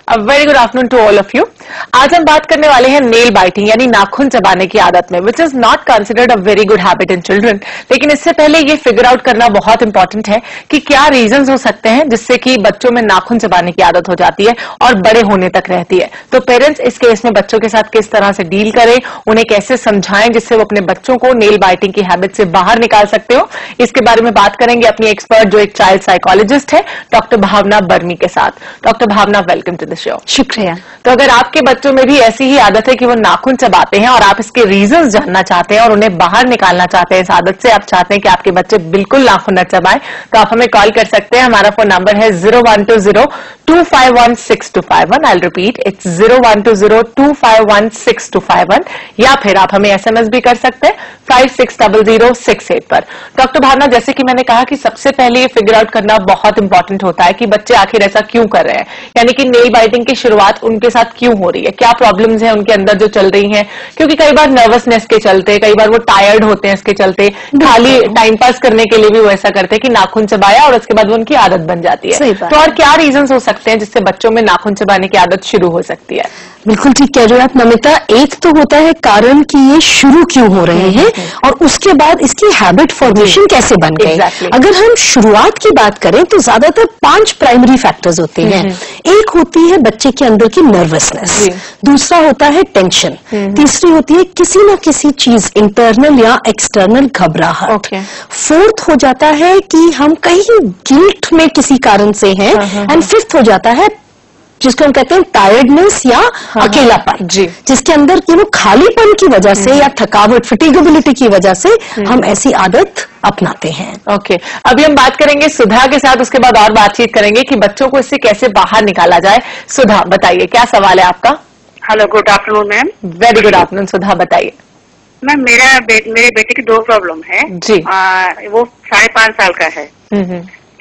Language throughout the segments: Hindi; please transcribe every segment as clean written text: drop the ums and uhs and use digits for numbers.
Very good afternoon to all of you. आज हम बात करने वाले हैं नेल बाइटिंग यानी नाखून चबाने की आदत में, which is not considered a very good habit in children. लेकिन इससे पहले ये फिगर आउट करना बहुत इंपॉर्टेंट है कि क्या रीजंस हो सकते हैं जिससे कि बच्चों में नाखून चबाने की आदत हो जाती है और बड़े होने तक रहती है। तो पेरेंट्स इस केस में बच्चों के साथ किस तरह से डील करें, उन्हें कैसे समझाएं जिससे वो अपने बच्चों को नेल बाइटिंग की हैबिट से बाहर निकाल सकते हो, इसके बारे में बात करेंगे अपनी एक्सपर्ट जो एक चाइल्ड साइकोलॉजिस्ट है, डॉक्टर भावना बर्मी के साथ। Doctor Bhavna, welcome to the show. शुक्रिया। तो अगर आपके बच्चों में भी ऐसी ही आदत है कि वो नाखून चबाते हैं और आप इसके रीजंस जानना चाहते हैं और उन्हें बाहर निकालना चाहते हैं इस आदत से, आप चाहते हैं कि आपके बच्चे बिल्कुल नाखून न चबाएं, तो आप हमें कॉल कर सकते हैं। हमारा फोन नंबर है 0120-251-6251। आई रिपीट, इट्स 0120-251-6251, या फिर आप हमें एसएमएस भी कर सकते हैं 560068 पर। डॉक्टर भावना, जैसे कि मैंने कहा कि सबसे पहले ये फिगर आउट करना बहुत इंपॉर्टेंट होता है कि बच्चे आखिर ऐसा क्यों कर रहे हैं, यानी कि नेल बाइटिंग की शुरुआत उनके साथ क्यों हो रही है, क्या प्रॉब्लम्स हैं उनके अंदर जो चल रही हैं। क्योंकि कई बार नर्वसनेस के चलते, कई बार वो टायर्ड होते हैं इसके चलते, खाली टाइम पास करने के लिए भी वो ऐसा करते हैं कि नाखून चबाया और उसके बाद वो उनकी आदत बन जाती है। तो और क्या रीजंस हो सकते हैं जिससे बच्चों में नाखून चबाने की आदत शुरू हो सकती है? बिल्कुल ठीक कह रहे हो आप नमिता। एक तो होता है कारण कि ये शुरू क्यों हो रहे हैं और उसके बाद इसकी हैबिट फॉर्मेशन कैसे बन गए। अगर हम शुरुआत की बात करें तो ज्यादातर 5 प्राइमरी फैक्टर्स होते हैं। एक होती है बच्चे के अंदर की नर्वसनेस, दूसरा होता है टेंशन, तीसरी होती है किसी न किसी चीज इंटरनल या एक्सटर्नल घबराहट, फोर्थ हो जाता है कि हम कहीं गिल्ट में किसी कारण से हैं, एंड फिफ्थ हो जाता है जिसको हम कहते हैं टायर्डनेस या अकेलापन, जिसके अंदर खालीपन की वजह से या थकावट, फटीगेबिलिटी की वजह से हम ऐसी आदत अपनाते हैं। ओके, अभी हम बात करेंगे सुधा के साथ, उसके बाद और बातचीत करेंगे कि बच्चों को इससे कैसे बाहर निकाला जाए। सुधा, बताइए क्या सवाल है आपका? Hello, good afternoon ma'am. Very good afternoon Sudha, बताइए। मैम, मेरे बेटे की 2 प्रॉब्लम है जी। वो 5.5 साल का है।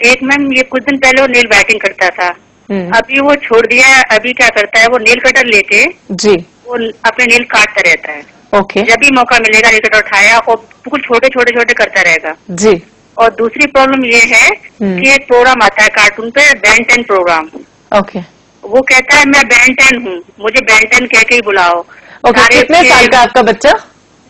एक मैम, ये कुछ दिन पहले वो नेल बाइटिंग करता था, अभी वो छोड़ दिया है। अभी क्या करता है, वो नेल कटर लेके जी वो अपने नेल काटता रहता है। ओके, जब भी मौका मिलेगा नेल कटर उठाया और बिल्कुल छोटे छोटे छोटे करता रहेगा जी। और दूसरी प्रॉब्लम ये है कि एक प्रोग्राम आता है कार्टून पे, Ben 10 प्रोग्राम। ओके, वो कहता है मैं Ben 10 हूँ, मुझे Ben 10 कह के ही बुलाओ। ओके, कितने साल का आपका बच्चा?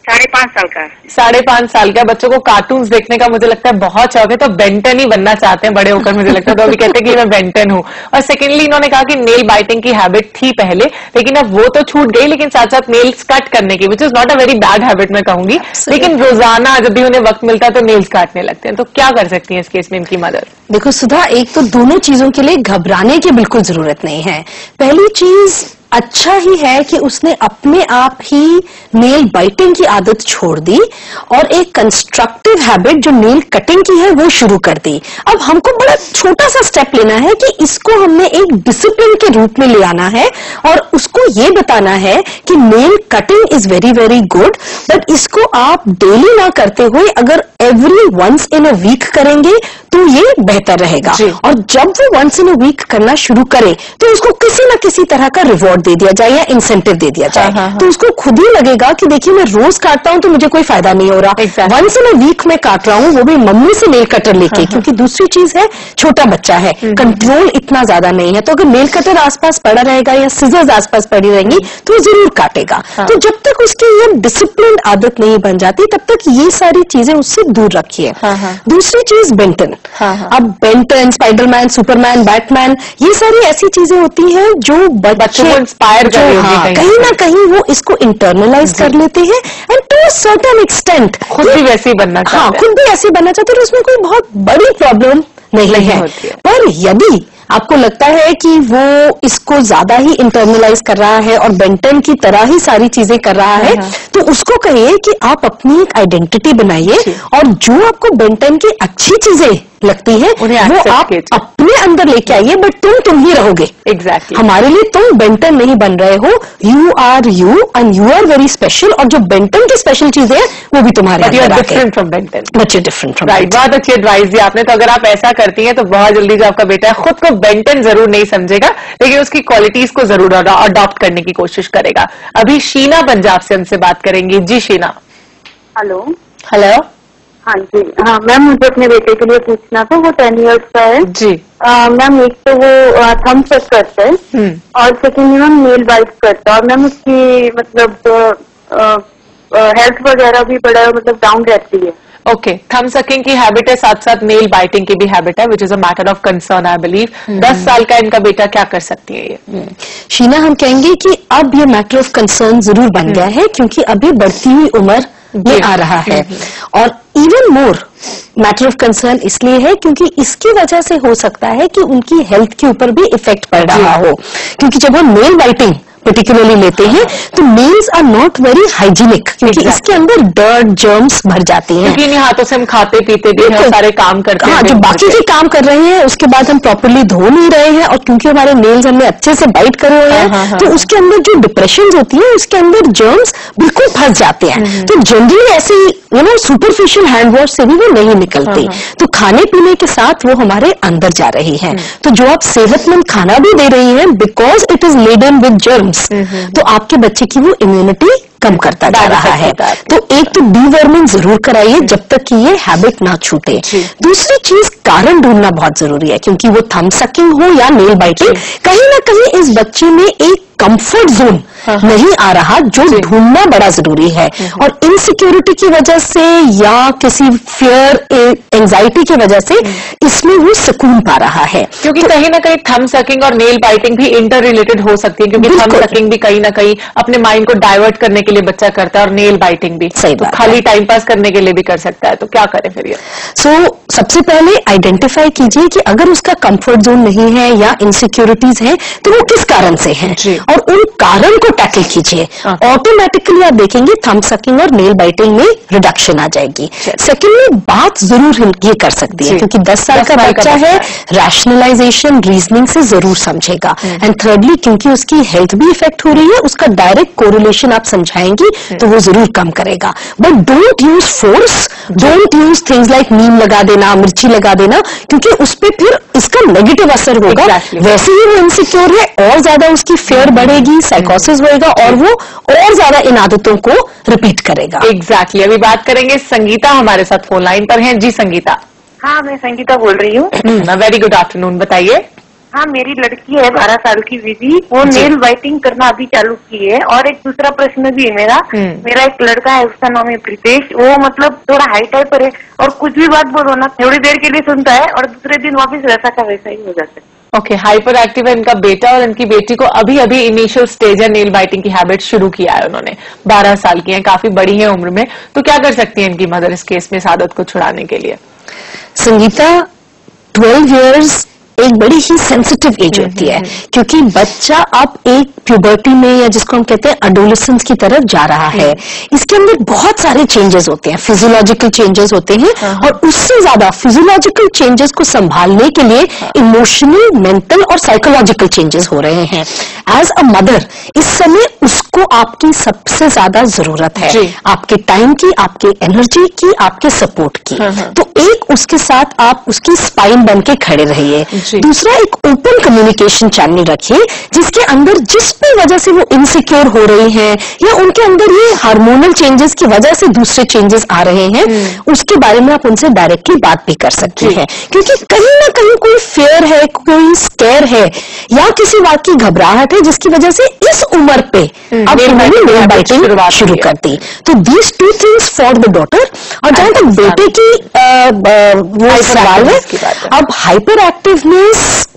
5.5 साल का। 5.5 साल का बच्चों को कार्टून्स देखने का मुझे लगता है बहुत शौक है, तो Ben 10 ही बनना चाहते हैं बड़े होकर, मुझे लगता है। तो अभी कहते हैं कि मैं Ben 10 हूँ। और सेकेंडली इन्होंने कहा कि नेल बाइटिंग की हैबिट थी पहले, लेकिन अब वो तो छूट गई, लेकिन साथ साथ नेल्स कट करने की, which is not a very bad habit मैं कहूंगी, लेकिन रोजाना जब भी उन्हें वक्त मिलता है तो नेल्स काटने लगते हैं। तो क्या कर सकती है इस केस में इनकी मदद? देखो सुधा, एक तो दोनों चीजों के लिए घबराने की बिल्कुल जरूरत नहीं है। पहली चीज, अच्छा ही है कि उसने अपने आप ही नेल बाइटिंग की आदत छोड़ दी और एक कंस्ट्रक्टिव हैबिट जो नेल कटिंग की है वो शुरू कर दी। अब हमको बड़ा छोटा सा स्टेप लेना है कि इसको हमने एक डिसिप्लिन के रूप में ले आना है और उसको ये बताना है कि nail cutting is very very good, but इसको आप डेली ना करते हुए अगर every once in a week करेंगे तो ये बेहतर रहेगा। और जब वो वंस इन अ वीक करना शुरू करे तो उसको किसी न किसी तरह का रिवॉर्ड दे दिया जाए या इंसेंटिव दे दिया जाए। तो उसको खुद ही लगेगा कि देखिए मैं रोज काटता हूं तो मुझे कोई फायदा नहीं हो रहा, वंस इन अ वीक में काट रहा हूं, वो भी मम्मी से नेल कटर लेके। क्योंकि दूसरी चीज है, छोटा बच्चा है, कंट्रोल इतना ज्यादा नहीं है, तो अगर नेल कटर आसपास पड़ा रहेगा या सिजर्स आसपास पड़ी रहेंगी तो वो जरूर काटेगा। तो जब तक उसकी ये डिसिप्लिन आदत नहीं बन जाती तब तक ये सारी चीजें उससे दूर रखिए। दूसरी चीज Ben 10। अब Ben 10, स्पाइडरमैन, सुपरमैन, बैटमैन, ये सारी ऐसी चीजें होती हैं जो बच्चे इंस्पायर कहीं ना कहीं वो इसको इंटरनलाइज कर लेते हैं and to a certain extent खुद भी वैसे ही बनना चाहते हैं। खुद भी ऐसे बनना चाहते हैं, उसमें कोई बहुत बड़ी प्रॉब्लम नहीं है। पर यदि आपको लगता है कि वो इसको ज्यादा ही इंटरनलाइज कर रहा है और Ben 10 की तरह ही सारी चीजें कर रहा है, तो उसको कहिए कि आप अपनी एक आइडेंटिटी बनाइए और जो आपको Ben 10 की अच्छी चीजें लगती है वो आप अपने अंदर लेके आइए, बट तुम ही रहोगे। एग्जैक्टली, हमारे लिए तुम Ben 10 नहीं बन रहे हो, you are you and you are very special. और जो Ben 10 की स्पेशल चीजें हैं वो भी तुम्हारे different from Ben 10। But you different from right, बहुत अच्छी एडवाइस दी आपने। तो अगर आप ऐसा करती हैं तो बहुत जल्दी जो आपका बेटा है खुद को Ben 10 जरूर नहीं समझेगा, लेकिन उसकी क्वालिटीज को जरूर अडॉप्ट करने की कोशिश करेगा। अभी शीना पंजाब से हमसे बात करेंगी। जी शीना। हेलो। हेलो, हाँ जी, हाँ मैम, मुझे अपने बेटे के लिए पूछना था। वो 10 इयर्स का है जी। मैम, एक तो वो थम्स अप करता है और सेकेंड मैम नेल बाइट करता है, और मैम उसकी मतलब हेल्थ वगैरह भी बड़ा मतलब डाउन रहती है। ओके, थम सकिंग की हैबिट है, साथ साथ नेल बाइटिंग की भी हैबिट है, which is a matter of concern I believe. 10 साल का इनका बेटा, क्या कर सकती है ये? शीना, हम कहेंगे कि अब ये मैटर ऑफ कंसर्न जरूर बन गया है, क्योंकि अभी बढ़ती हुई उम्र में आ रहा है। और even more matter of concern इसलिए है क्योंकि इसकी वजह से हो सकता है कि उनकी हेल्थ के ऊपर भी इफेक्ट पड़ रहा हो, क्योंकि जब हम नेल बाइटिंग पर्टिकुलरली लेते हैं तो nails are not very hygienic, क्योंकि इसके अंदर डर्ट जर्म्स भर जाते हैं। क्योंकि इन हाथों से हम खाते पीते भी हैं, सारे काम करते हैं। हाँ, जो बाकी के काम कर रहे हैं उसके बाद हम प्रॉपरली धो नहीं रहे हैं, और क्योंकि हमारे नेल्स हमने अच्छे से बाइट करे हुए हैं, तो उसके अंदर जो डिप्रेशन होती है उसके अंदर जर्म्स बिल्कुल फंस जाते हैं। तो जनरली ऐसे सुपरफिशियल हैंड वॉश से भी वो नहीं निकलते, तो खाने पीने के साथ वो हमारे अंदर जा रही है। तो जो आप सेहतमंद खाना भी दे रही हैं, because it is laden with germs, तो आपके बच्चे की वो इम्यूनिटी कम करता जा रहा है। तो एक तो डीवर्मिंग जरूर कराइए जब तक कि ये हैबिट ना छूटे। दूसरी चीज, कारण ढूंढना बहुत जरूरी है, क्योंकि वो थंब सकिंग हो या नेल बाइटिंग, कहीं ना कहीं इस बच्चे में एक कंफर्ट जोन नहीं आ रहा, जो ढूंढना बड़ा जरूरी है। और इनसिक्योरिटी की वजह से या किसी फियर एंजाइटी की वजह से इसमें वो सुकून पा रहा है। क्योंकि तो कहीं ना कहीं थंब सकिंग और नेल बाइटिंग भी इंटर रिलेटेड हो सकती है, क्योंकि थंब सकिंग भी कहीं ना कहीं अपने माइंड को डाइवर्ट करने के लिए बच्चा करता है, और नेल बाइटिंग भी सही तो खाली टाइम पास करने के लिए भी कर सकता है। तो क्या करें फिर ये? सबसे पहले आइडेंटिफाई कीजिए कि अगर उसका कंफर्ट जोन नहीं है या इनसिक्योरिटीज है तो वो किस कारण से है, और उन कारण को टैकल कीजिए। ऑटोमेटिकली आप देखेंगे थंब सकिंग और नेल बाइटिंग में रिडक्शन आ जाएगी। सेकेंडली, बात जरूर ये कर सकती है, क्योंकि 10 साल का बच्चा है, रैशनलाइजेशन रीजनिंग से जरूर समझेगा। एंड थर्डली, क्योंकि उसकी हेल्थ भी इफेक्ट हो रही है, उसका डायरेक्ट कोरिलेशन आप समझाएंगी तो वो जरूर कम करेगा। But don't use force, don't use things like नीम लगा देना, मिर्ची लगा देना, क्योंकि उस पर फिर इसका नेगेटिव असर होगा। वैसे ही वो इनसिक्योर है, और ज्यादा उसकी फेयर बढ़ेगी, साइकोसिस होएगा, और वो और ज्यादा इन आदतों को रिपीट करेगा। एग्जैक्टली। अभी बात करेंगे, संगीता हमारे साथ फोन लाइन पर हैं। जी संगीता। हाँ, मैं संगीता बोल रही हूँ। वेरी गुड आफ्टरनून, बताइए। हाँ, मेरी लड़की है 12 साल की विधि, वो नेल बाइटिंग करना अभी चालू की है। और एक दूसरा प्रश्न भी है मेरा एक लड़का है, उसका नाम है प्रीतेश। वो मतलब थोड़ा हाई टाइप पर है, और कुछ भी बात बोलो ना, थोड़ी देर के लिए सुनता है और दूसरे दिन वापस वैसा का वैसा ही हो जाता है। ओके, हाइपर एक्टिव है इनका बेटा, और इनकी बेटी को अभी अभी इनिशियल स्टेज है, नेल बाइटिंग की हैबिट शुरू किया है उन्होंने। 12 साल की है, काफी बड़ी है उम्र में। तो क्या कर सकती है इनकी मदर इस केस में, इस आदत को छुड़ाने के लिए? संगीता, 12 इयर्स एक बड़ी ही सेंसिटिव एज होती है, क्योंकि बच्चा अब एक प्यूबर्टी में, या जिसको हम कहते हैं एडोलेसेंस की तरफ जा रहा है। इसके अंदर बहुत सारे चेंजेस होते हैं, फिजियोलॉजिकल चेंजेस होते हैं, और उससे ज्यादा फिजियोलॉजिकल चेंजेस को संभालने के लिए इमोशनल, मेंटल और साइकोलॉजिकल चेंजेस हो रहे हैं। एज अ मदर इस समय उसको आपकी सबसे ज्यादा जरूरत है, आपके टाइम की, आपके एनर्जी की, आपके सपोर्ट की। तो एक उसके साथ आप उसकी स्पाइन बन के खड़े रहिए। दूसरा, एक ओपन कम्युनिकेशन चैनल रखिए, जिसके अंदर जिस भी वजह से वो इनसिक्योर हो रही हैं, या उनके अंदर ये हार्मोनल चेंजेस की वजह से दूसरे चेंजेस आ रहे हैं, उसके बारे में आप उनसे डायरेक्टली बात भी कर सकते हैं। क्योंकि कहीं ना कहीं कोई फेयर है, कोई स्केयर है, या किसी बात की घबराहट है, जिसकी वजह से इस उम्र पे अब उन्होंने नेल बाइटिंग शुरू कर दी। तो these 2 things for the daughter. और जहां तक बेटे की वो सवाल है, अब hyper activeness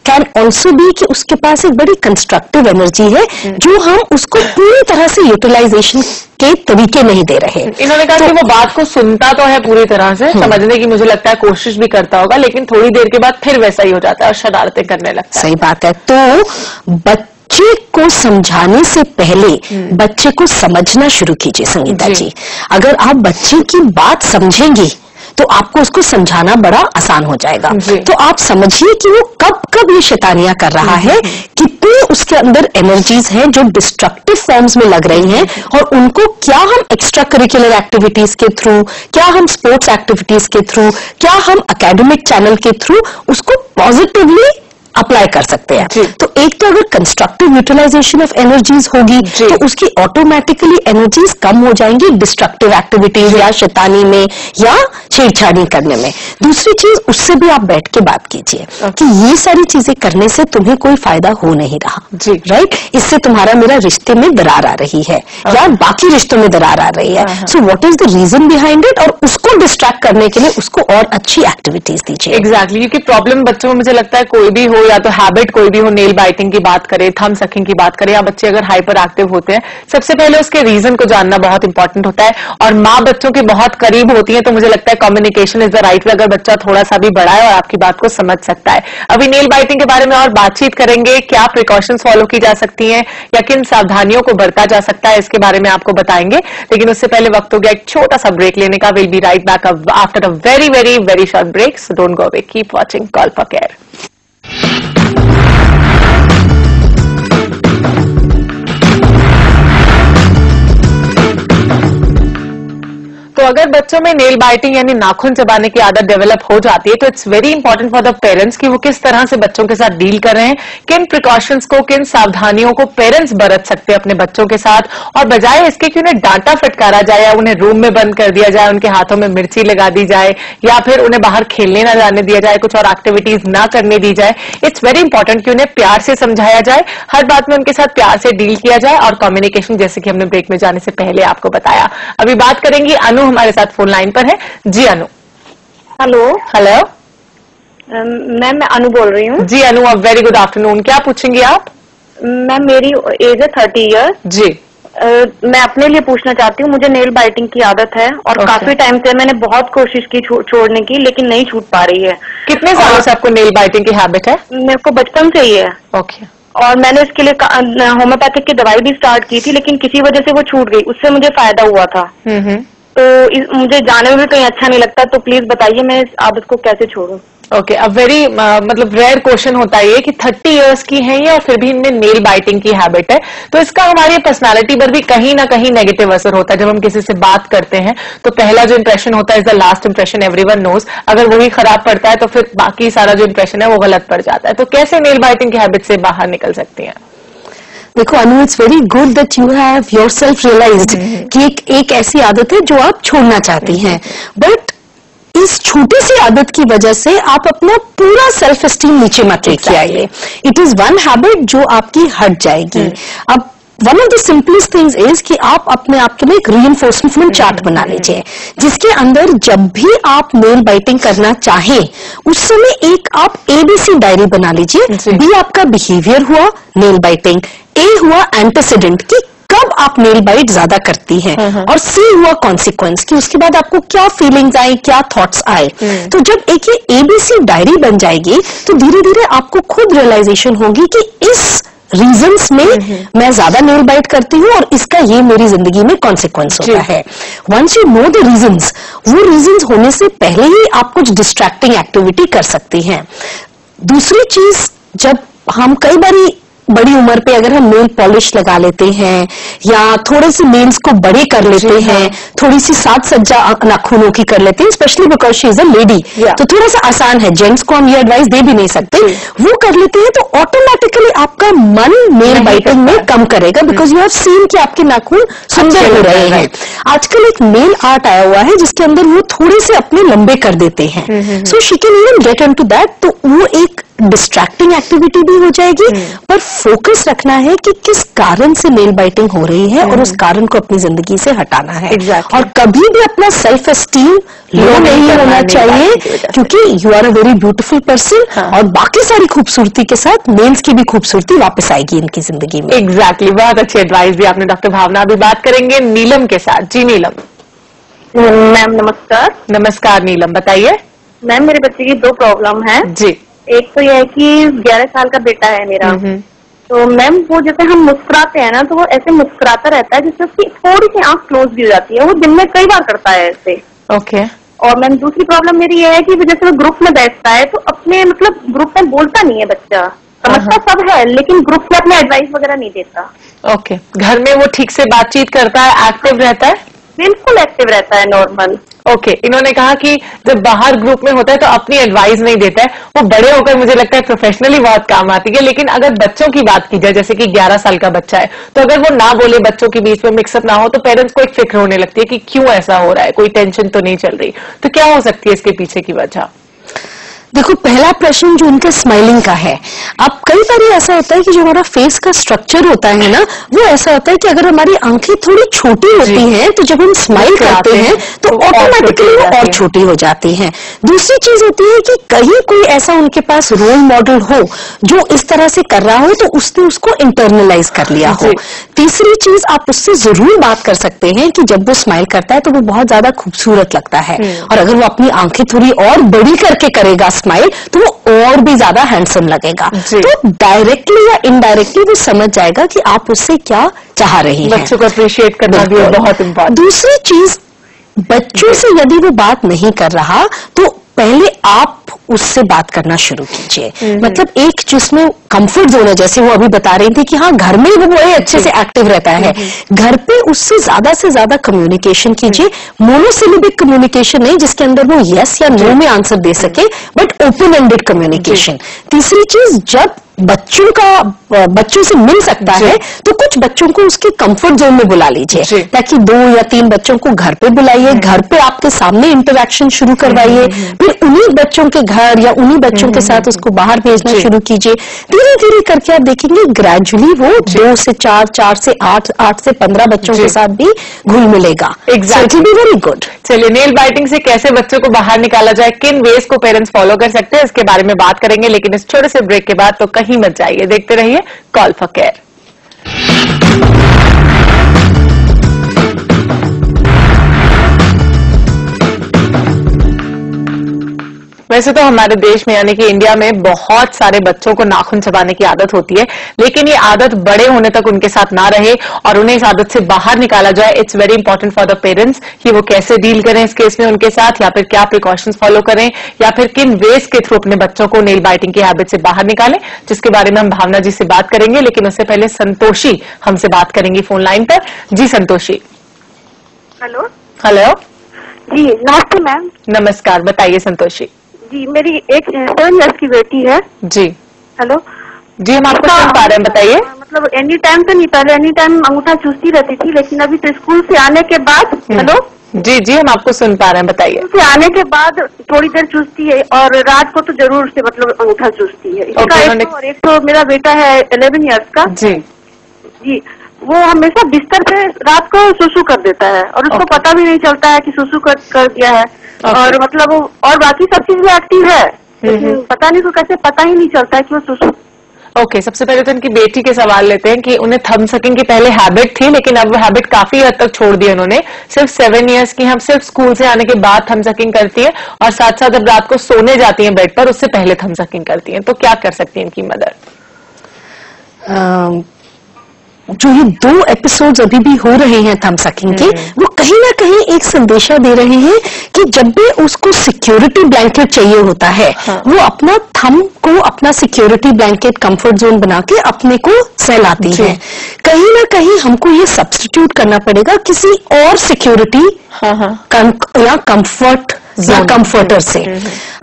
can also be कि उसके पास एक बड़ी कंस्ट्रक्टिव एनर्जी है, जो हम उसको पूरी तरह से यूटिलाइजेशन के तरीके नहीं दे रहे। इन्होंने कहा कि वो बात को सुनता तो है पूरी तरह से, समझने की मुझे लगता है कोशिश भी करता होगा, लेकिन थोड़ी देर के बाद फिर वैसा ही हो जाता है और शरारतें करने लगता है। सही बात है। तो बच्चे को समझाने से पहले बच्चे को समझना शुरू कीजिए संगीता जी। अगर आप बच्चे की बात समझेंगी तो आपको उसको समझाना बड़ा आसान हो जाएगा। तो आप समझिए कि वो कब कब ये शैतानियां कर रहा है, कितनी उसके अंदर एनर्जीज हैं जो डिस्ट्रक्टिव फॉर्म्स में लग रही हैं, और उनको क्या हम एक्स्ट्रा करिकुलर एक्टिविटीज के थ्रू, क्या हम स्पोर्ट्स एक्टिविटीज के थ्रू, क्या हम एकेडमिक चैनल के थ्रू उसको पॉजिटिवली अप्लाई कर सकते हैं। तो एक तो अगर कंस्ट्रक्टिव यूटिलाइजेशन ऑफ एनर्जीज होगी तो उसकी ऑटोमेटिकली एनर्जीज कम हो जाएंगी डिस्ट्रक्टिव एक्टिविटीज या शैतानी में, या छेड़छाड़ी करने में। दूसरी चीज, उससे भी आप बैठ के बात कीजिए कि ये सारी चीजें करने से तुम्हें कोई फायदा हो नहीं रहा जी, राइट, इससे तुम्हारा मेरा रिश्ते में दरार आ रही है या बाकी रिश्तों में दरार आ रही है। So what is the reason behind it, और उसको डिस्ट्रैक्ट करने के लिए उसको और अच्छी एक्टिविटीज दीजिए। एग्जैक्टली, क्योंकि प्रॉब्लम बच्चों में मुझे लगता है कोई भी हो, या तो हैबिट कोई भी हो, नेल बाइटिंग की बात करें, थंब सकिंग की बात करें, या बच्चे अगर हाइपर एक्टिव होते हैं, सबसे पहले उसके रीजन को जानना बहुत इंपॉर्टेंट होता है। और माँ बच्चों के बहुत करीब होती है, तो मुझे लगता है communication is the right way, अगर बच्चा थोड़ा सा भी बड़ा है और आपकी बात को समझ सकता है। अभी नेल बाइटिंग के बारे में और बातचीत करेंगे, क्या प्रिकॉशंस फॉलो की जा सकती हैं या किन सावधानियों को बरता जा सकता है, इसके बारे में आपको बताएंगे। लेकिन उससे पहले वक्त हो गया एक छोटा सा ब्रेक लेने का। Will be right back after a very very very short break, so don't go away, keep watching call for care. तो अगर बच्चों में नेल बाइटिंग यानी नाखून चबाने की आदत डेवलप हो जाती है, तो it's very important for the parents कि वो किस तरह से बच्चों के साथ डील कर रहे हैं, किन प्रिकॉशंस को, किन सावधानियों को पेरेंट्स बरत सकते हैं अपने बच्चों के साथ, और बजाय इसके कि उन्हें डांटा फटकारा जाए या उन्हें रूम में बंद कर दिया जाए, उनके हाथों में मिर्ची लगा दी जाए, या फिर उन्हें बाहर खेलने ना जाने दिया जाए, कुछ और एक्टिविटीज ना करने दी जाए। इट्स वेरी इंपॉर्टेंट कि उन्हें प्यार से समझाया जाए, हर बात में उनके साथ प्यार से डील किया जाए, और कम्युनिकेशन, जैसे कि हमने ब्रेक में जाने से पहले आपको बताया। अभी बात करेंगी, अनु हमारे साथ फोन लाइन पर है। जी अनु। हेलो। हेलो मैम, मैं अनु बोल रही हूँ। जी अनु, वेरी गुड आफ्टरनून। क्या पूछेंगी आप? मैम, मेरी एज है 30 ईयर्स जी। मैं अपने लिए पूछना चाहती हूँ, मुझे नेल बाइटिंग की आदत है और काफी टाइम से मैंने बहुत कोशिश की छोड़ने की, लेकिन नहीं छूट पा रही है। कितने सालों से आपको नेल बाइटिंग की हैबिट है? मेरे को बचपन से ही है। ओके। और मैंने इसके लिए होम्योपैथिक की दवाई भी स्टार्ट की थी, लेकिन किसी वजह से वो छूट गई, उससे मुझे फायदा हुआ था। तो मुझे जाने में भी कहीं अच्छा नहीं लगता, तो प्लीज बताइए मैं इस आदत को कैसे छोड़ूं। ओके, अब वेरी मतलब रेयर क्वेश्चन होता है ये कि 30 इयर्स की हैं ये और फिर भी इनमें नेल बाइटिंग की हैबिट है, तो इसका हमारी पर्सनालिटी पर भी कहीं ना कहीं नेगेटिव असर होता है। जब हम किसी से बात करते हैं तो पहला जो इंप्रेशन होता है is the last impression, everyone knows. अगर वही खराब पड़ता है तो फिर बाकी सारा जो इंप्रेशन है वो गलत पड़ जाता है। तो कैसे नेल बाइटिंग की हैबिट से बाहर निकल सकती हैं? देखो Anu, it's very good that you have yourself realized कि एक ऐसी आदत है जो आप छोड़ना चाहती हैं, बट इस छोटी सी आदत की वजह से आप अपना पूरा सेल्फ एस्टीम नीचे मत लेके आइए। इट इज वन हैबिट जो आपकी हट जाएगी। अब one of the simplest things is कि आप अपने आप के लिए एक रीइंफोर्समेंट चार्ट बना लीजिए, जिसके अंदर जब भी आप नेल बाइटिंग करना चाहें उस समय एक आप एबीसी डायरी बना लीजिए। बी आपका बिहेवियर हुआ नेल बाइटिंग, ए हुआ एंटीसीडेंट कि कब आप नेल बाइट ज्यादा करती हैं, और सी हुआ कॉन्सिक्वेंस कि उसके बाद आपको क्या फीलिंग्स आई, क्या थॉट्स आए। तो जब एक ये एबीसी डायरी बन जाएगी तो धीरे धीरे आपको खुद रियलाइजेशन होगी कि इस रीजंस में मैं ज्यादा नेल बाइट करती हूँ और इसका ये मेरी जिंदगी में कॉन्सिक्वेंस होता है। Once you know the reasons, वो रीजंस होने से पहले ही आप कुछ डिस्ट्रैक्टिंग एक्टिविटी कर सकती हैं। दूसरी चीज, जब हम कई बारी बड़ी उम्र पे अगर हम नेल पॉलिश लगा लेते हैं या थोड़े से नेल्स को बड़े कर लेते हैं, थोड़ी सी साज सज्जा नाखूनों की कर लेते हैं, specially because she is a lady, तो थोड़ा सा आसान है, जेंट्स को हम ये एडवाइस दे भी नहीं सकते, वो कर लेते हैं तो ऑटोमेटिकली आपका मन नेल बाइटिंग में कम करेगा, बिकॉज यू हैव सीन कि आपके नाखून सुंदर हो रहे हैं। आजकल एक नेल आर्ट आया हुआ है जिसके अंदर वो थोड़े से अपने लंबे कर देते हैं, so she can even get into that. तो वो एक डिस्ट्रैक्टिंग एक्टिविटी भी हो जाएगी, पर फोकस रखना है कि किस कारण से नेल बाइटिंग हो रही है और उस कारण को अपनी जिंदगी से हटाना है। और कभी भी अपना सेल्फ एस्टीम लो नहीं होना चाहिए, क्योंकि you are a very beautiful person, और बाकी सारी खूबसूरती के साथ नेल्स की भी खूबसूरती वापस आएगी इनकी जिंदगी में। एग्जैक्टली, बहुत अच्छी एडवाइस दी आपने डॉक्टर भावना। अभी बात करेंगे नीलम के साथ। जी नीलम। मैम नमस्कार। नमस्कार नीलम, बताइए। मैम, मेरे बच्चे की 2 प्रॉब्लम है जी। एक तो यह है कि 11 साल का बेटा है मेरा, तो मैम वो जैसे हम मुस्कुराते हैं ना, तो वो ऐसे मुस्कुराता रहता है जिससे उसकी थोड़ी सी आंख क्लोज भी हो जाती है, वो दिन में कई बार करता है ऐसे। ओके। और मैम दूसरी प्रॉब्लम मेरी ये है कि जैसे वो ग्रुप में बैठता है तो अपने मतलब ग्रुप में बोलता नहीं है बच्चा, समझता सब है लेकिन ग्रुप में अपने एडवाइस वगैरह नहीं देता। ओके। घर में वो ठीक से बातचीत करता है, एक्टिव रहता है? बिल्कुल एक्टिव रहता है, नॉर्मल। ओके, इन्होंने कहा कि जब बाहर ग्रुप में होता है तो अपनी एडवाइस नहीं देता है, वो बड़े होकर मुझे लगता है प्रोफेशनली बहुत काम आती है। लेकिन अगर बच्चों की बात की जाए, जैसे कि 11 साल का बच्चा है, तो अगर वो ना बोले, बच्चों के बीच में मिक्सअप ना हो, तो पेरेंट्स को एक फिक्र होने लगती है कि क्यों ऐसा हो रहा है, कोई टेंशन तो नहीं चल रही। तो क्या हो सकती है इसके पीछे की वजह? देखो, पहला प्रश्न जो उनके स्माइलिंग का है, अब कई बार ऐसा होता है कि जो हमारा फेस का स्ट्रक्चर होता है ना, वो ऐसा होता है कि अगर हमारी आंखें थोड़ी छोटी होती हैं तो जब हम स्माइल करते हैं तो ऑटोमेटिकली वो और छोटी हो जाती हैं। दूसरी चीज होती है कि कहीं कोई ऐसा उनके पास रोल मॉडल हो जो इस तरह से कर रहा हो, तो उसने उसको इंटरनलाइज कर लिया हो। तीसरी चीज, आप उससे जरूर बात कर सकते हैं कि जब वो स्माइल करता है तो वो बहुत ज्यादा खूबसूरत लगता है, और अगर वो अपनी आंखें थोड़ी और बड़ी करके करेगा स्माइल, तो वो और भी ज्यादा हैंडसम लगेगा। तो डायरेक्टली या इनडायरेक्टली वो समझ जाएगा कि आप उससे क्या चाह रही हैं। बच्चों को अप्रिशिएट करना भी बहुत इम्पोर्टेंट। दूसरी चीज, बच्चों से यदि वो बात नहीं कर रहा तो पहले आप उससे बात करना शुरू कीजिए। मतलब एक जिसमें कंफर्ट जोन है, जैसे वो अभी बता रही थी कि हाँ घर में वो बड़े अच्छे से एक्टिव रहता है, घर पे उससे ज्यादा कम्युनिकेशन कीजिए। मोनोसिलेबिक कम्युनिकेशन नहीं जिसके अंदर वो यस या नो में आंसर दे सके, बट ओपन एंडेड कम्युनिकेशन। तीसरी चीज, जब बच्चों से मिल सकता है तो कुछ बच्चों को उसके कंफर्ट जोन में बुला लीजिए, ताकि 2 या 3 बच्चों को घर पे बुलाइए, घर पे आपके सामने इंटरेक्शन शुरू करवाइए, फिर उन्हीं बच्चों के घर या उन्हीं बच्चों के साथ उसको बाहर भेजना शुरू कीजिए। धीरे धीरे करके आप देखेंगे ग्रेजुअली वो 2 से 4, 4 से 8, 8 से 15 बच्चों के साथ भी घुल मिलेगा। It will be very good. चलिए, नेल बाइटिंग से कैसे बच्चों को बाहर निकाला जाए, किन वेज को पेरेंट्स फॉलो कर सकते हैं, इसके बारे में बात करेंगे। लेकिन इस छोटे से ब्रेक के बाद तो कहीं मत जाइए, देखते रहिए कॉल फॉर केयर। वैसे तो हमारे देश में यानी कि इंडिया में बहुत सारे बच्चों को नाखून चबाने की आदत होती है, लेकिन ये आदत बड़े होने तक उनके साथ ना रहे और उन्हें इस आदत से बाहर निकाला जाए। It's very important for the parents कि वो कैसे डील करें इस केस में उनके साथ, या फिर क्या प्रिकॉशंस फॉलो करें, या फिर किन वेज के थ्रू अपने बच्चों को नेल बाइटिंग की हैबिट से बाहर निकालें, जिसके बारे में हम भावना जी से बात करेंगे। लेकिन उससे पहले संतोषी हमसे बात करेंगी फोन लाइन पर। जी संतोषी। हेलो। हेलो जी नमस्ते मैम। नमस्कार, बताइए संतोषी। जी, मेरी एक 7 इयर्स की बेटी है। जी। हेलो जी, हम आपको सुन पा रहे हैं, बताइए। मतलब एनी टाइम तो नहीं, पहले एनी टाइम अंगूठा चूसती रहती थी, लेकिन अभी तो स्कूल से आने के बाद। हेलो। जी जी, हम आपको सुन पा रहे हैं, बताइए। स्कूल से आने के बाद थोड़ी देर चूसती है और रात को तो जरूर से मतलब अंगूठा चूसती है। और एक तो मेरा बेटा है 11 इयर्स का। जी जी, वो हमेशा बिस्तर पे रात को सुसु कर देता है और उसको पता भी नहीं चलता है कि सुसु कर दिया है। और मतलब और बाकी सब चीज में एक्टिव है, पता नहीं को कैसे पता ही नहीं चलता है कि वो सुसु। ओके, सबसे पहले तो इनकी बेटी के सवाल लेते हैं कि उन्हें थंब सकिंग की पहले हैबिट थी, लेकिन अब वो हैबिट काफी हद तक छोड़ दी उन्होंने। सिर्फ 7 इयर्स की, हम सिर्फ स्कूल से आने के बाद थंब सकिंग करती है और साथ साथ जब रात को सोने जाती है बेड पर उससे पहले थंब सकिंग करती है। तो क्या कर सकती है इनकी मदर? जो ये 2 एपिसोड्स अभी भी हो रहे हैं थंब सकिंग के, वो कहीं ना कहीं एक संदेशा दे रहे हैं कि जब भी उसको सिक्योरिटी ब्लैंकेट चाहिए होता है, वो अपना थंब को अपना सिक्योरिटी ब्लैंकेट कंफर्ट जोन बना के अपने को सहलाती है। कहीं ना कहीं हमको ये सब्स्टिट्यूट करना पड़ेगा किसी और सिक्योरिटी या कंफर्ट या कंफर्टर से।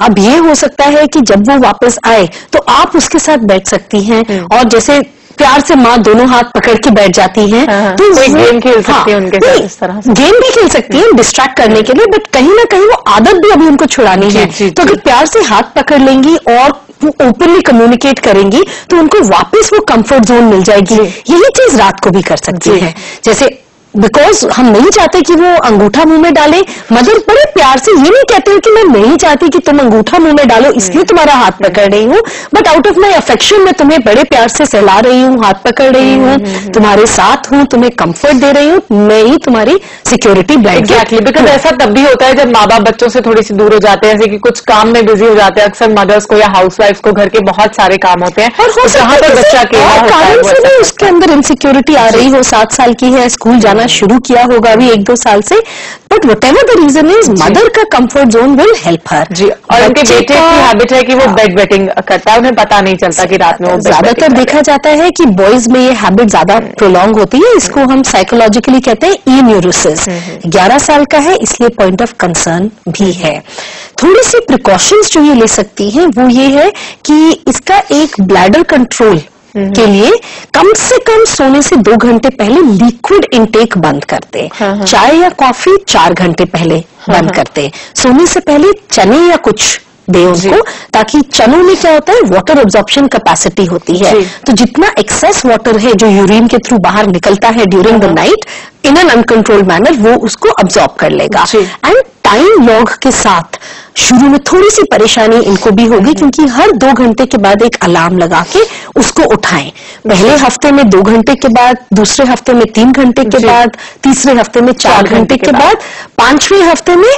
अब ये हो सकता है कि जब वो वापस आए तो आप उसके साथ बैठ सकती हैं और जैसे प्यार से माँ दोनों हाथ पकड़ के बैठ जाती हैं, तो कोई गेम खेल सकती है उनके साथ इस तरह से। गेम भी खेल सकती है डिस्ट्रैक्ट करने के लिए, बट कहीं ना कहीं वो आदत भी अभी उनको छुड़ानी है। तो अगर प्यार से हाथ पकड़ लेंगी और ओपनली कम्युनिकेट करेंगी तो उनको वापस वो कंफर्ट जोन मिल जाएगी। यही चीज रात को भी कर सकती है। जैसे बिकॉज हम नहीं चाहते कि वो अंगूठा मुंह में डाले, मदर बड़े प्यार से ये नहीं कहते हो कि मैं नहीं चाहती कि तुम अंगूठा मुंह में डालो इसलिए तुम्हारा हाथ पकड़ रही हूँ, but out of my affection मैं तुम्हें बड़े प्यार से सहला रही हूँ, हाथ पकड़ रही हूँ, तुम्हारे साथ हूँ, तुम्हें कंफर्ट दे रही हूँ, मैं ही तुम्हारी सिक्योरिटी ब्लैंकेट। एग्जैक्टली, बिकॉज ऐसा तब भी होता है जब माँ बाप बच्चों से थोड़ी सी दूर हो जाते हैं, जैसे कि कुछ काम में बिजी हो जाते हैं। अक्सर मदर्स को या हाउसवाइफ्स को घर के बहुत सारे काम होते हैं और जहाँ पर बच्चा अकेला होता है उसके अंदर इनसिक्योरिटी आ रही हो, 7 साल की है, स्कूल जाना शुरू किया होगा अभी 1-2 साल से, but whatever the reason is, mother का comfort zone will help her. जी, और उनके बेटे की हैबिट है कि वो बेड वेटिंग करता है, उन्हें पता नहीं चलता कि रात में वो ज्यादातर देखा जाता है कि बॉयज में ये हैबिट ज्यादा प्रोलॉन्ग होती है। इसको हम साइकोलॉजिकली कहते हैं ई न्यूरोसिस। 11 साल का है, इसलिए पॉइंट ऑफ कंसर्न भी है। थोड़ी सी प्रिकॉशंस जो ये ले सकती हैं वो ये है कि इसका एक ब्लैडर कंट्रोल के लिए कम से कम सोने से 2 घंटे पहले लिक्विड इनटेक बंद करते। चाय या कॉफी 4 घंटे पहले बंद करते। सोने से पहले चने या कुछ दे उनको, ताकि चनों में क्या होता है, वाटर एब्जॉर्प्शन कैपेसिटी होती है। तो जितना एक्सेस वाटर है जो यूरिन के थ्रू बाहर निकलता है during the night in an uncontrolled manner, वो उसको अब्जॉर्ब कर लेगा। एंड टाइम लॉग के साथ शुरू में थोड़ी सी परेशानी इनको भी होगी, क्योंकि हर 2 घंटे के बाद एक अलार्म लगा के उसको उठाएं। पहले हफ्ते में 2 घंटे के बाद, दूसरे हफ्ते में 3 घंटे के बाद, तीसरे हफ्ते में 4 घंटे के बाद, 5वें हफ्ते में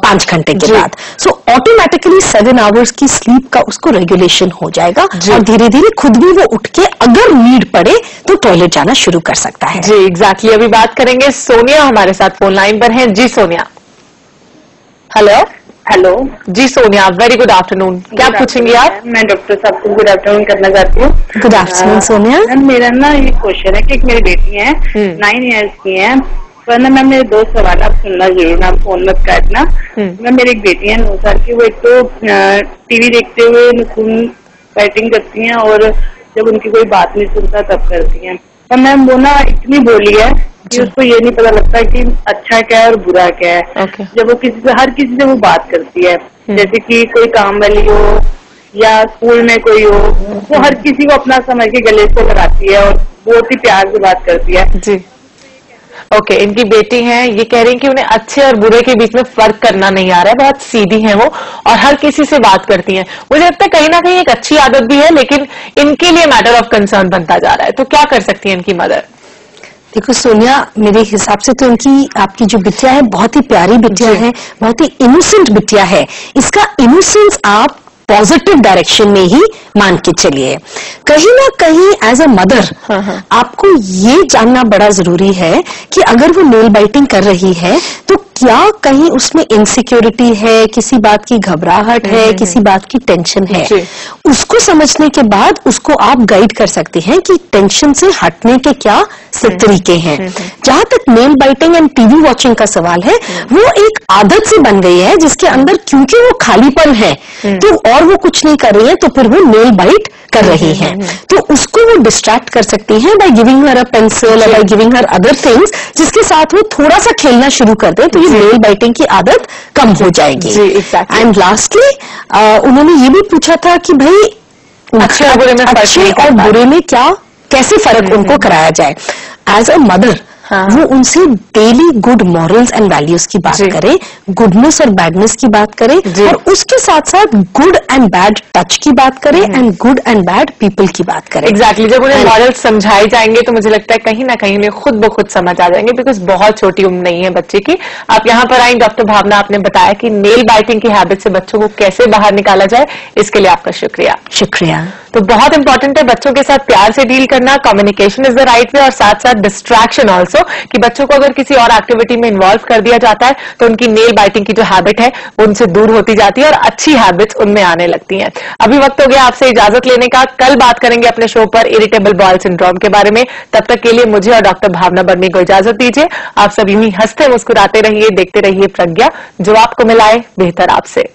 5 घंटे के बाद। सो ऑटोमेटिकली 7 आवर्स की स्लीप का उसको रेगुलेशन हो जाएगा और धीरे धीरे खुद भी वो उठ के अगर नीड पड़े तो टॉयलेट जाना शुरू कर सकता है। जी एग्जैक्टली। अभी बात करेंगे, सोनिया हमारे साथ फोन लाइन पर हैं। जी सोनिया। हेलो। हेलो जी सोनिया, वेरी गुड आफ्टरनून। क्या पूछेंगे आप? मैं डॉक्टर साहब को गुड आफ्टरनून करना चाहती हूँ। Good afternoon Sonia. मेरा ना ये क्वेश्चन है कि एक मेरी बेटी है 9 ईयर्स की है, वरना मैम मेरे 2 सवाल आप सुनना जरूर, आप फोन मत काटना। मैं मेरी एक बेटी है 9 साल की, वो एक तो टीवी देखते हुए नुकून बैटिंग करती हैं और जब उनकी कोई बात नहीं सुनता तब करती हैं। पर मैम वो ना इतनी बोली है कि उसको ये नहीं पता लगता कि अच्छा क्या है और बुरा क्या है। जब वो किसी से, हर किसी से वो बात करती है, जैसे कि कोई काम वाली हो या स्कूल में कोई हो, वो हर किसी को अपना समझ के गले से लगाती है और बहुत ही प्यार से बात करती है। जी ओके, इनकी बेटी है, ये कह रही है कि उन्हें अच्छे और बुरे के बीच में फर्क करना नहीं आ रहा है, बहुत सीधी है वो और हर किसी से बात करती हैं। मुझे लगता है कहीं ना कहीं एक अच्छी आदत भी है, लेकिन इनके लिए मैटर ऑफ कंसर्न बनता जा रहा है। तो क्या कर सकती है इनकी मदर? देखो सोनिया, मेरे हिसाब से तो इनकी, आपकी जो बिटिया है बहुत ही प्यारी बिटिया है, बहुत ही इनोसेंट बिटिया है। इसका इनोसेंस आप पॉजिटिव डायरेक्शन में ही मान के चलिए। कहीं ना कहीं एज अ मदर आपको ये जानना बड़ा जरूरी है कि अगर वो नेल बाइटिंग कर रही है तो क्या कहीं उसमें इनसिक्योरिटी है, किसी बात की घबराहट है, किसी बात की टेंशन है। उसको समझने के बाद उसको आप गाइड कर सकते हैं कि टेंशन से हटने के क्या से तरीके हैं। जहां तक nail biting and TV watching का सवाल है, वो एक आदत से बन गई है जिसके अंदर, क्योंकि वो खालीपन है तो और वो कुछ नहीं कर रही है, तो फिर वो नेल बाइट कर रही हैं। तो उसको वो डिस्ट्रैक्ट कर सकती हैं by giving her a pencil, by giving her other things, जिसके साथ वो थोड़ा सा खेलना शुरू कर दे, तो ये नेल बाइटिंग की आदत कम हो जाएगी। एंड लास्टली उन्होंने ये भी पूछा था कि भाई अच्छे और बुरे में क्या, कैसे फर्क उनको कराया जाए। एज अ मदर वो उनसे daily good morals and values की बात करें, गुडनेस और बैडनेस की बात करें, और उसके साथ साथ गुड एंड बैड टच की बात करें and good and bad people की बात करें। एग्जैक्टली। जब उन्हें मॉरल्स समझाए जाएंगे तो मुझे लगता है कहीं ना कहीं उन्हें खुद ब खुद समझ आ जाएंगे, बिकॉज बहुत छोटी उम्र नहीं है बच्चे की। आप यहाँ पर आई डॉक्टर भावना, आपने बताया कि नेल बाइटिंग की हैबिट से बच्चों को कैसे बाहर निकाला जाए, इसके लिए आपका शुक्रिया। शुक्रिया। तो बहुत इंपॉर्टेंट है बच्चों के साथ प्यार से डील करना, communication is the right way, और साथ साथ डिस्ट्रैक्शन ऑल्सो, कि बच्चों को अगर किसी और एक्टिविटी में इन्वॉल्व कर दिया जाता है तो उनकी नेल बाइटिंग की जो हैबिट है वो उनसे दूर होती जाती है और अच्छी हैबिट्स उनमें आने लगती हैं। अभी वक्त हो गया आपसे इजाजत लेने का। कल बात करेंगे अपने शो पर इरिटेबल बॉल सिंड्रोम के बारे में। तब तक के लिए मुझे और डॉक्टर भावना बर्मी को इजाजत दीजिए। आप सब यूं ही हंसते मुस्कुराते रहिए, देखते रहिए प्रज्ञा, जो आपको मिलाए बेहतर आपसे।